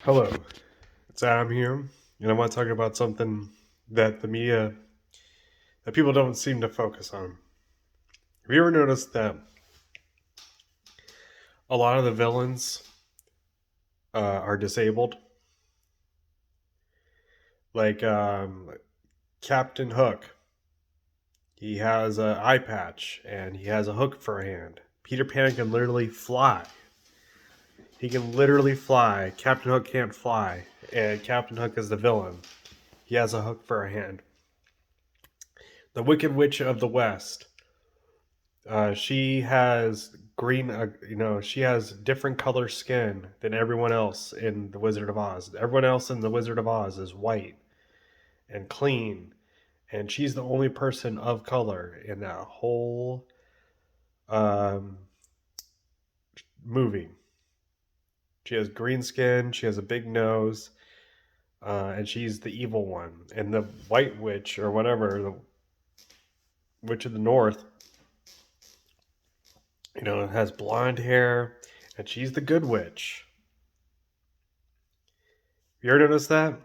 Hello, it's Adam here, and I want to talk about something that the media, that people don't seem to focus on. Have you ever noticed that a lot of the villains are disabled? Like Captain Hook, he has an eye patch and he has a hook for a hand. Peter Pan can literally fly. He can literally fly. Captain Hook can't fly, and Captain Hook is the villain. He has a hook for a hand. The Wicked Witch of the West. She has green, she has different color skin than everyone else in The Wizard of Oz. Everyone else in The Wizard of Oz is white and clean, and she's the only person of color in that whole um, movie. She has green skin, she has a big nose, and she's the evil one. And the White Witch, or whatever, the Witch of the North, has blonde hair, and she's the good witch. You ever notice that?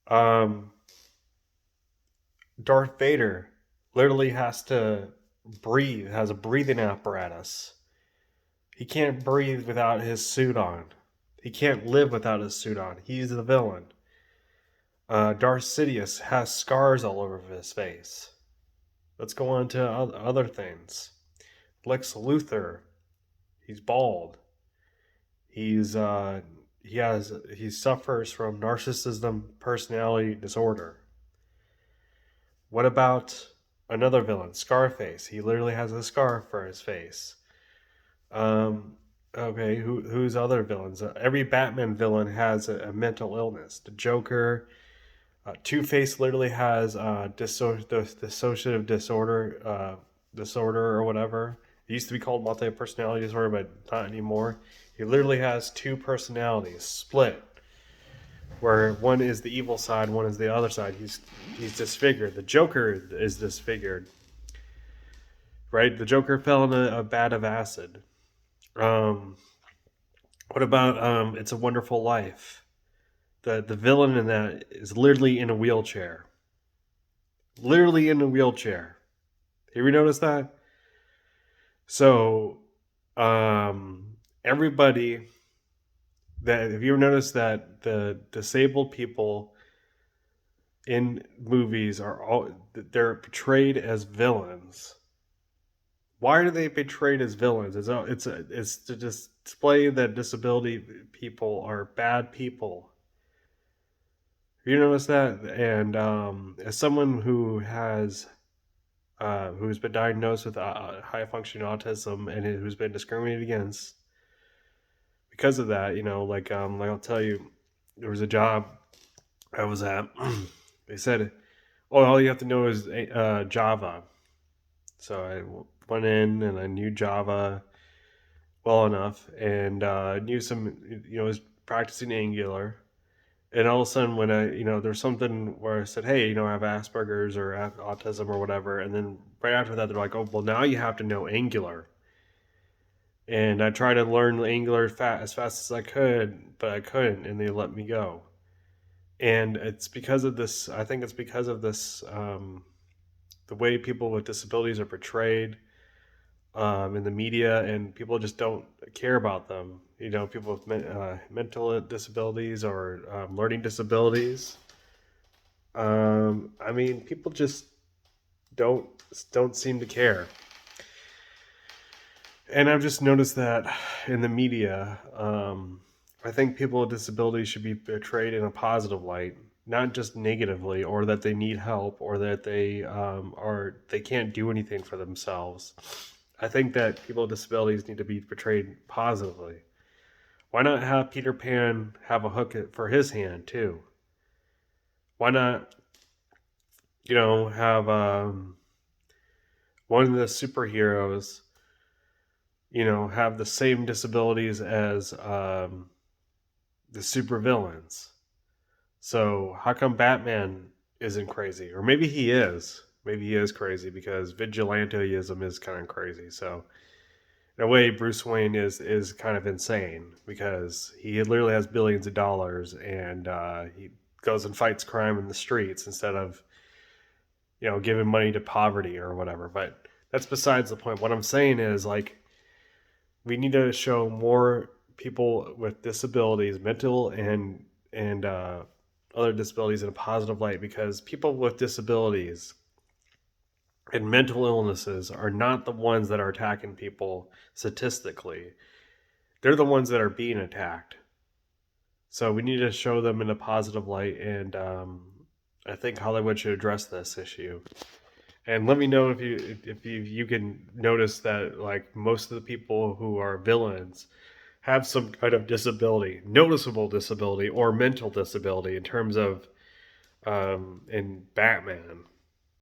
Um, Darth Vader literally has to breathe, has a breathing apparatus. He can't breathe without his suit on. He can't live without his suit on. He's the villain. Darth Sidious has scars all over his face. Let's go on to other things. Lex Luthor, he's bald. He's he suffers from narcissism personality disorder. What about another villain, Scarface? He literally has a scar for his face. Okay, who's other villains? Every Batman villain has a mental illness. The Joker, Two Face literally has dissociative disorder or whatever. It used to be called multi personality disorder, but not anymore. He literally has two personalities split, where one is the evil side, one is the other side. He's disfigured. The Joker is disfigured, right? The Joker fell in a vat of acid. Um, what about It's a Wonderful Life? The villain in that is literally in a wheelchair. Literally in a wheelchair. Have you noticed that? So, everybody that have you ever noticed that the disabled people in movies are all they're portrayed as villains? Why are they portrayed as villains? It's to display that disability people are bad people. You notice that? And as someone who's been diagnosed with high functioning autism and who's been discriminated against because of that, like I'll tell you, there was a job I was at. They said, "Oh, all you have to know is Java." So I went in and I knew Java well enough, and knew some, was practicing Angular. And all of a sudden, when there's something where I said, "Hey, I have Asperger's or autism or whatever," and then right after that, they're like, "Oh, well, now you have to know Angular." And I tried to learn Angular as fast as I could, but I couldn't, and they let me go. And it's because of this. I think it's because of this. The way people with disabilities are portrayed in the media, and people just don't care about them. People with mental disabilities or learning disabilities. I mean, people just don't don't seem to care, and I've just noticed that in the media. I think people with disabilities should be portrayed in a positive light, not just negatively, or that they need help, or that they can't do anything for themselves. I think that people with disabilities need to be portrayed positively. Why not have Peter Pan have a hook for his hand too? Why not, have one of the superheroes, have the same disabilities as the supervillains? So how come Batman isn't crazy? Or maybe he is. Maybe he is crazy because vigilanteism is kind of crazy. So in a way, Bruce Wayne is kind of insane because he literally has billions of dollars, and he goes and fights crime in the streets instead of giving money to poverty or whatever. But that's besides the point. What I'm saying is, like, we need to show more people with disabilities, mental and other disabilities, in a positive light, because people with disabilities and mental illnesses are not the ones that are attacking people statistically. They're the ones that are being attacked. So we need to show them in a positive light, and I think Hollywood should address this issue. And let me know if you can notice that, like, most of the people who are villains have some kind of disability, noticeable disability or mental disability, in terms of in Batman.